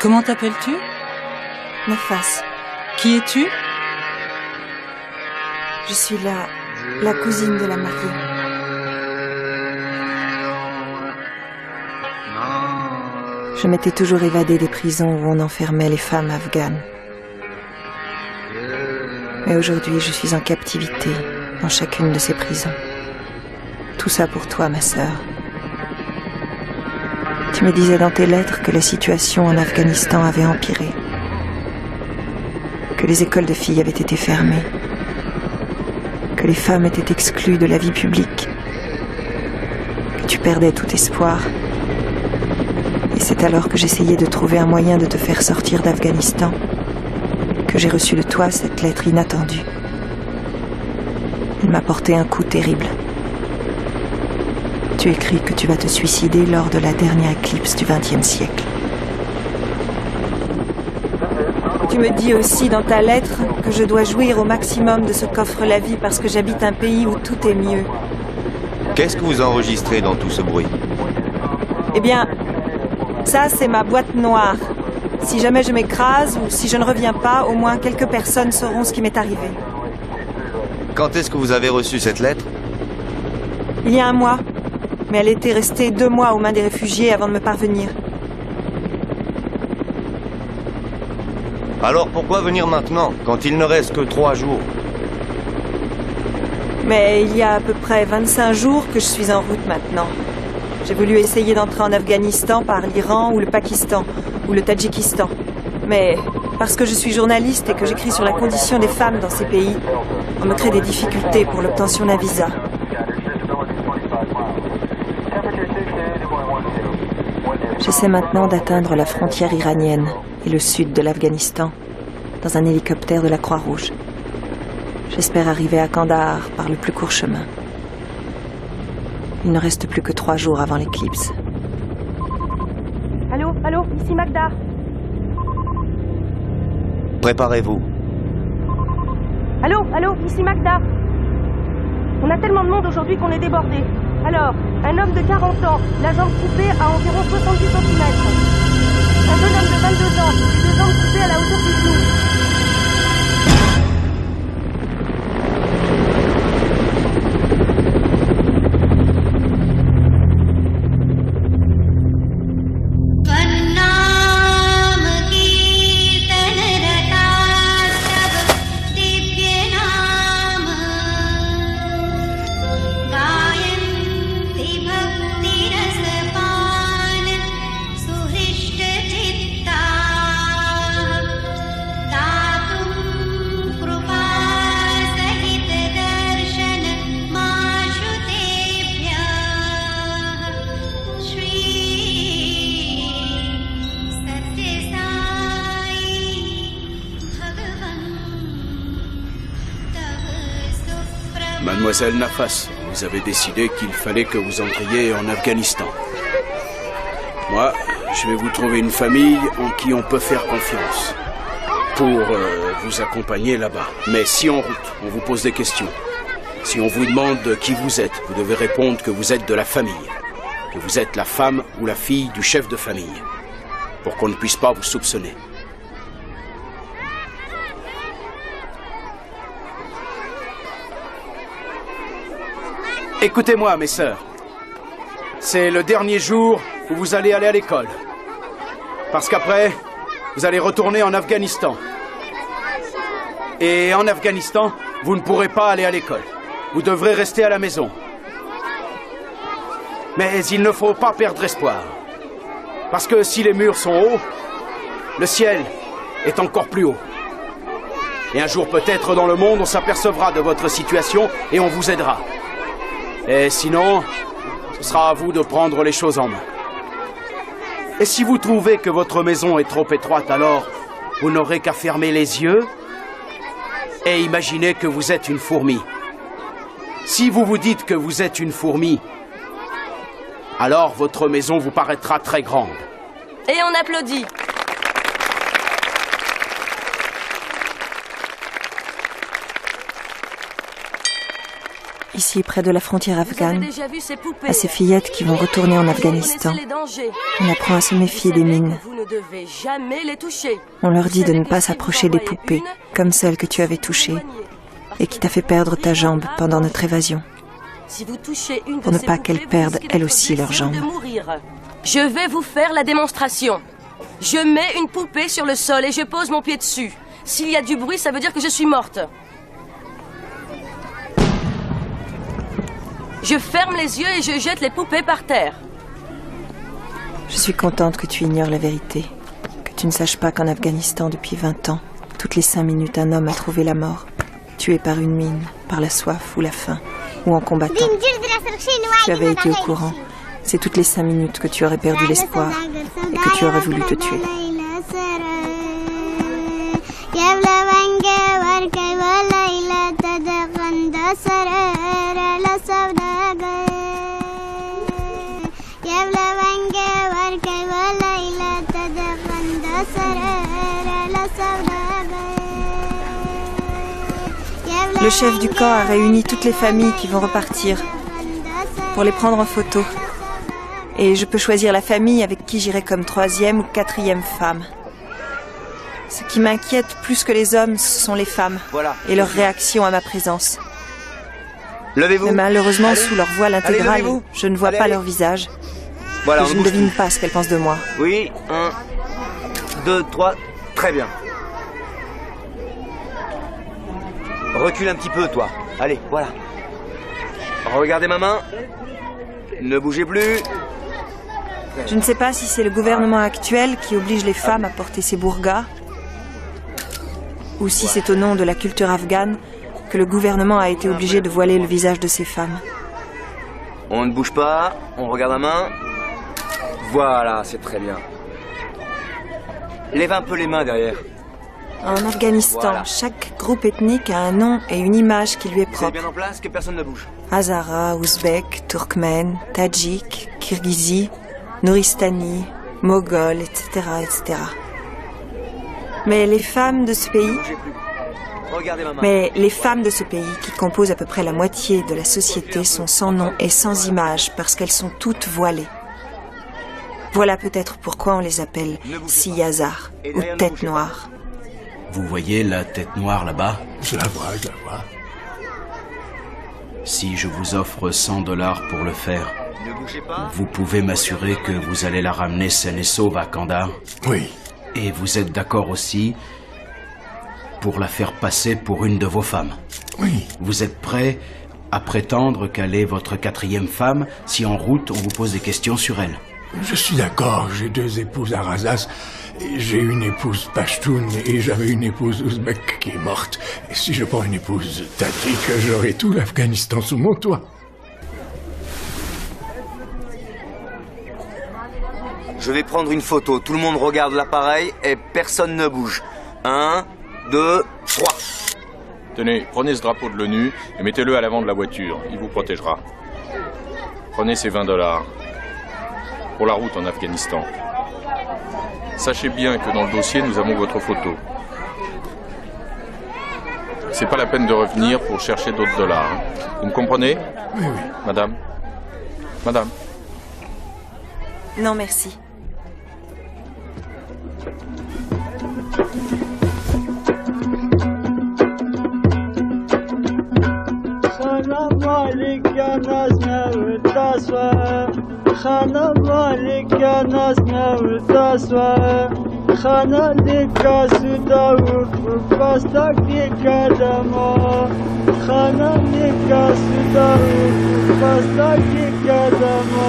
Comment t'appelles-tu? Nafas. Qui es-tu? Je suis la cousine de la mariée. Je m'étais toujours évadée des prisons où on enfermait les femmes afghanes. Mais aujourd'hui, je suis en captivité dans chacune de ces prisons. Tout ça pour toi, ma sœur. Tu me disais dans tes lettres que la situation en Afghanistan avait empiré, que les écoles de filles avaient été fermées, que les femmes étaient exclues de la vie publique, que tu perdais tout espoir. Et c'est alors que j'essayais de trouver un moyen de te faire sortir d'Afghanistan que j'ai reçu de toi cette lettre inattendue. Elle m'a porté un coup terrible. Tu écris que tu vas te suicider lors de la dernière éclipse du XXe siècle. Tu me dis aussi dans ta lettre que je dois jouir au maximum de ce qu'offre la vie parce que j'habite un pays où tout est mieux. Qu'est-ce que vous enregistrez dans tout ce bruit? Eh bien, ça c'est ma boîte noire. Si jamais je m'écrase ou si je ne reviens pas, au moins quelques personnes sauront ce qui m'est arrivé. Quand est-ce que vous avez reçu cette lettre? Il y a un mois. Mais elle était restée 2 mois aux mains des réfugiés avant de me parvenir. Alors pourquoi venir maintenant, quand il ne reste que 3 jours? Mais il y a à peu près 25 jours que je suis en route maintenant. J'ai voulu essayer d'entrer en Afghanistan par l'Iran ou le Pakistan, ou le Tadjikistan. Mais parce que je suis journaliste et que j'écris sur la condition des femmes dans ces pays, on me crée des difficultés pour l'obtention d'un visa. J'essaie maintenant d'atteindre la frontière iranienne et le sud de l'Afghanistan dans un hélicoptère de la Croix-Rouge. J'espère arriver à Kandahar par le plus court chemin. Il ne reste plus que 3 jours avant l'éclipse. Allô, ici Magda. Préparez-vous. Allô, ici Magda. On a tellement de monde aujourd'hui qu'on est débordé. Alors, un homme de 40 ans, la jambe coupée à environ 70 cm. Un jeune homme de 22 ans, les 2 jambes coupées à la hauteur du genou. Mademoiselle Nafas, vous avez décidé qu'il fallait que vous entriez en Afghanistan. Moi, je vais vous trouver une famille en qui on peut faire confiance pour vous accompagner là-bas. Mais si en route, on vous pose des questions, si on vous demande qui vous êtes, vous devez répondre que vous êtes de la famille, que vous êtes la femme ou la fille du chef de famille, pour qu'on ne puisse pas vous soupçonner. Écoutez-moi, mes sœurs. C'est le dernier jour où vous allez aller à l'école. Parce qu'après, vous allez retourner en Afghanistan. Et en Afghanistan, vous ne pourrez pas aller à l'école. Vous devrez rester à la maison. Mais il ne faut pas perdre espoir. Parce que si les murs sont hauts, le ciel est encore plus haut. Et un jour peut-être dans le monde, on s'apercevra de votre situation et on vous aidera. Et sinon, ce sera à vous de prendre les choses en main. Et si vous trouvez que votre maison est trop étroite, alors vous n'aurez qu'à fermer les yeux et imaginer que vous êtes une fourmi. Si vous vous dites que vous êtes une fourmi, alors votre maison vous paraîtra très grande. Et on applaudit. ici près de la frontière Vous avez afghane, déjà vu ces poupées? à ces fillettes qui vont retourner en Afghanistan. Vous connaissez les dangers. On apprend à se méfier Vous des savez mines. que vous ne devez jamais les toucher. On leur dit de Vous ne savez pas que si s'approcher vous des en voyez poupées, une, comme celle que tu avais touchée et qui t'a fait perdre ta jambe pendant notre évasion. Si vous touchez une Pour de ne ces pas poupées, qu'elles vous perdent, risquez elles d'être aussi, leurs blessé ou de jambes. mourir. Je vais vous faire la démonstration. Je mets une poupée sur le sol et je pose mon pied dessus. S'il y a du bruit, ça veut dire que je suis morte. Je ferme les yeux et je jette les poupées par terre. Je suis contente que tu ignores la vérité, que tu ne saches pas qu'en Afghanistan, depuis 20 ans, toutes les 5 minutes, un homme a trouvé la mort, tué par une mine, par la soif ou la faim, ou en combattant. Tu avais été au courant. C'est toutes les 5 minutes que tu aurais perdu l'espoir et que tu aurais voulu te tuer. Le chef du camp a réuni toutes les familles qui vont repartir pour les prendre en photo. Et je peux choisir la famille avec qui j'irai comme 3e ou 4e femme. Ce qui m'inquiète plus que les hommes, ce sont les femmes Voilà. et leur réaction à ma présence. Levez-vous. Mais malheureusement, Allez. sous leur voile intégrale, levez-vous. je ne vois Allez, pas allez. leur visage. Voilà, Et on je ne ne bouge devine plus. pas ce qu'elles pensent de moi. Oui, 1, 2, 3, très bien. Recule un petit peu, toi. Allez, voilà. Regardez ma main. Ne bougez plus. Je ne sais pas si c'est le gouvernement actuel qui oblige les femmes à porter ces burqas, ou si c'est au nom de la culture afghane que le gouvernement a été obligé de voiler le visage de ces femmes. On ne bouge pas. On regarde la main. Voilà, c'est très bien. Lève un peu les mains derrière. En Afghanistan, Voilà. chaque groupe ethnique a un nom et une image qui lui est C'est propre. bien en place, que personne ne bouge. Hazara, Ouzbek, Turkmène, Tadjik, Kirghizi, Nouristani, Moghol, etc., etc. Mais les femmes de ce pays, Bougez plus. Regardez ma main. mais les femmes de ce pays, qui composent à peu près la moitié de la société, sont sans nom et sans image parce qu'elles sont toutes voilées. Voilà peut-être pourquoi on les appelle Siyazar ou tête noire. Vous voyez la tête noire là-bas? Je la vois, je la vois. Si je vous offre $100 pour le faire, Ne bougez pas. vous pouvez m'assurer que vous allez la ramener saine et sauve à Kandahar? Oui, Et vous êtes d'accord aussi pour la faire passer pour une de vos femmes? oui. Vous êtes prêt à prétendre qu'elle est votre 4e femme si en route on vous pose des questions sur elle? Je suis d'accord, j'ai 2 épouses à Razas. J'ai une épouse Pashtun et j'avais une épouse ouzbek qui est morte. Et si je prends une épouse tadjik, j'aurai tout l'Afghanistan sous mon toit. Je vais prendre une photo. Tout le monde regarde l'appareil et personne ne bouge. 1, 2, 3. Tenez, prenez ce drapeau de l'ONU et mettez-le à l'avant de la voiture. Il vous protégera. Prenez ces $20 pour la route en Afghanistan. Sachez bien que dans le dossier, nous avons votre photo. C'est pas la peine de revenir pour chercher d'autres dollars. Hein. Vous me comprenez? Oui, oui. Madame? Madame? Non, merci. خانه مالکان از نوتاسوا خانه مالکان از نوتاسوا خانه لیکاسو داور پاستا کی کدما خانه لیکاسو داور پاستا کی کدما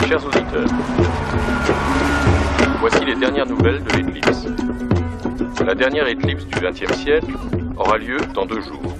Chers auditeurs, voici les dernières nouvelles de l'éclipse. La dernière éclipse du XXe siècle aura lieu dans 2 jours.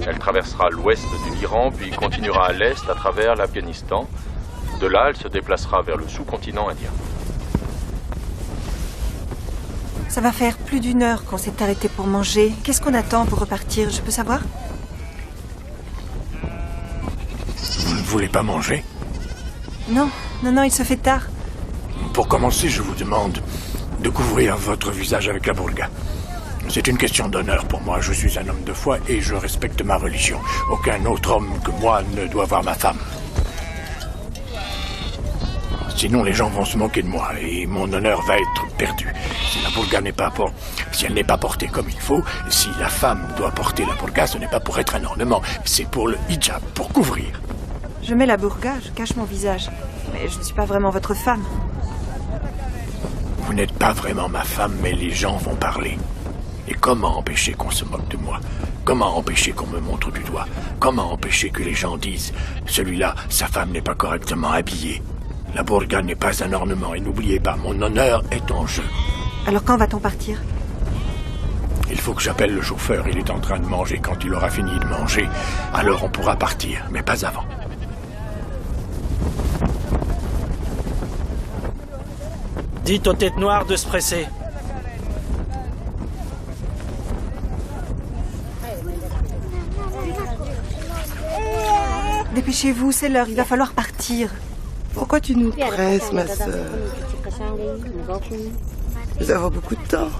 Elle traversera l'ouest de l'Iran, puis continuera à l'est à travers l'Afghanistan. De là, elle se déplacera vers le sous-continent indien. Ça va faire plus d'1 heure qu'on s'est arrêté pour manger. Qu'est-ce qu'on attend pour repartir? Je peux savoir? Vous ne voulez pas manger? Non, il se fait tard. Pour commencer, je vous demande de couvrir votre visage avec la burqa. C'est une question d'honneur pour moi. Je suis un homme de foi et je respecte ma religion. Aucun autre homme que moi ne doit voir ma femme. Sinon, les gens vont se moquer de moi et mon honneur va être perdu. Si la burqa n'est pas si elle n'est pas portée comme il faut, si la femme doit porter la burqa, ce n'est pas pour être un ornement, c'est pour le hijab, pour couvrir. Je mets la burqa, je cache mon visage. Mais je ne suis pas vraiment votre femme. Vous n'êtes pas vraiment ma femme, mais les gens vont parler. Et comment empêcher qu'on se moque de moi? Comment empêcher qu'on me montre du doigt? Comment empêcher que les gens disent « Celui-là, sa femme n'est pas correctement habillée. La burqa n'est pas un ornement. Et n'oubliez pas, mon honneur est en jeu. » Alors quand va-t-on partir? Il faut que j'appelle le chauffeur. Il est en train de manger. Quand il aura fini de manger, alors on pourra partir. Mais pas avant. Dites aux têtes noires de se presser. Dépêchez-vous, c'est l'heure, il va falloir partir. Pourquoi tu nous presses, ma sœur? Nous avons beaucoup de temps.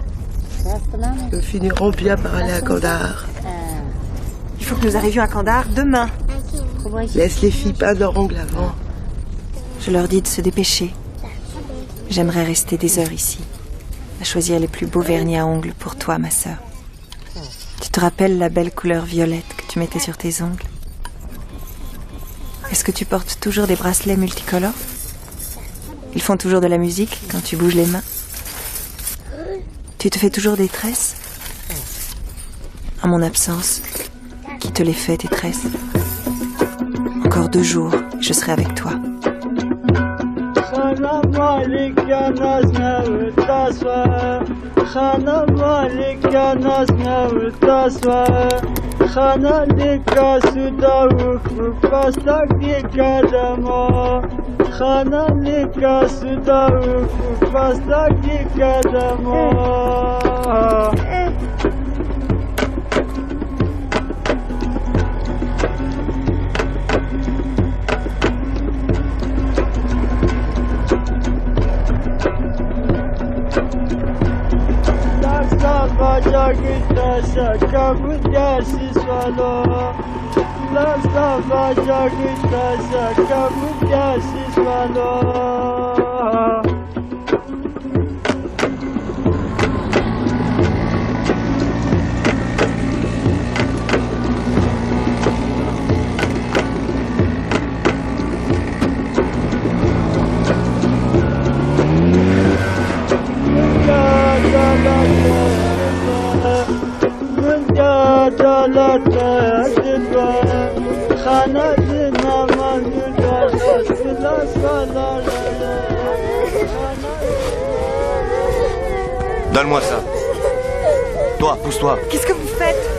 Nous finirons bien par aller à Kandahar. Il faut que nous arrivions à Kandahar demain. Laisse les filles peindre leurs ongles avant. Je leur dis de se dépêcher. J'aimerais rester des heures ici, à choisir les plus beaux vernis à ongles pour toi, ma sœur. Tu te rappelles la belle couleur violette que tu mettais sur tes ongles? Est-ce que tu portes toujours des bracelets multicolores? Ils font toujours de la musique quand tu bouges les mains? Tu te fais toujours des tresses? En mon absence, qui te les fait, tes tresses? Encore 2 jours, je serai avec toi. Donne-moi ça. Toi, pousse-toi. Qu'est-ce que vous faites?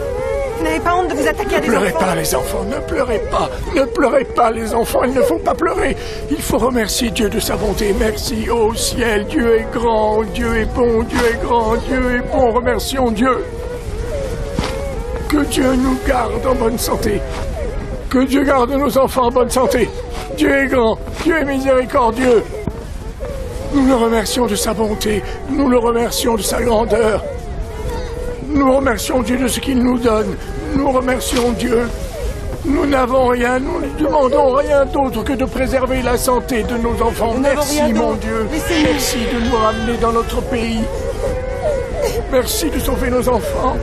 Vous n'avez pas honte de vous attaquer à des enfants? Ne pleurez pas, les enfants, ne pleurez pas. Ne pleurez pas, les enfants, il ne faut pas pleurer. Il faut remercier Dieu de sa bonté. Merci, ô ciel, Dieu est grand, Dieu est bon, Dieu est grand, Dieu est bon. Remercions Dieu. Que Dieu nous garde en bonne santé. Que Dieu garde nos enfants en bonne santé. Dieu est grand, Dieu est miséricordieux. Nous le remercions de sa bonté, nous le remercions de sa grandeur. Nous remercions Dieu de ce qu'il nous donne. Nous remercions Dieu. Nous n'avons rien, nous ne demandons rien d'autre que de préserver la santé de nos enfants. Merci mon Dieu. Merci de nous ramener dans notre pays. Merci de sauver nos enfants.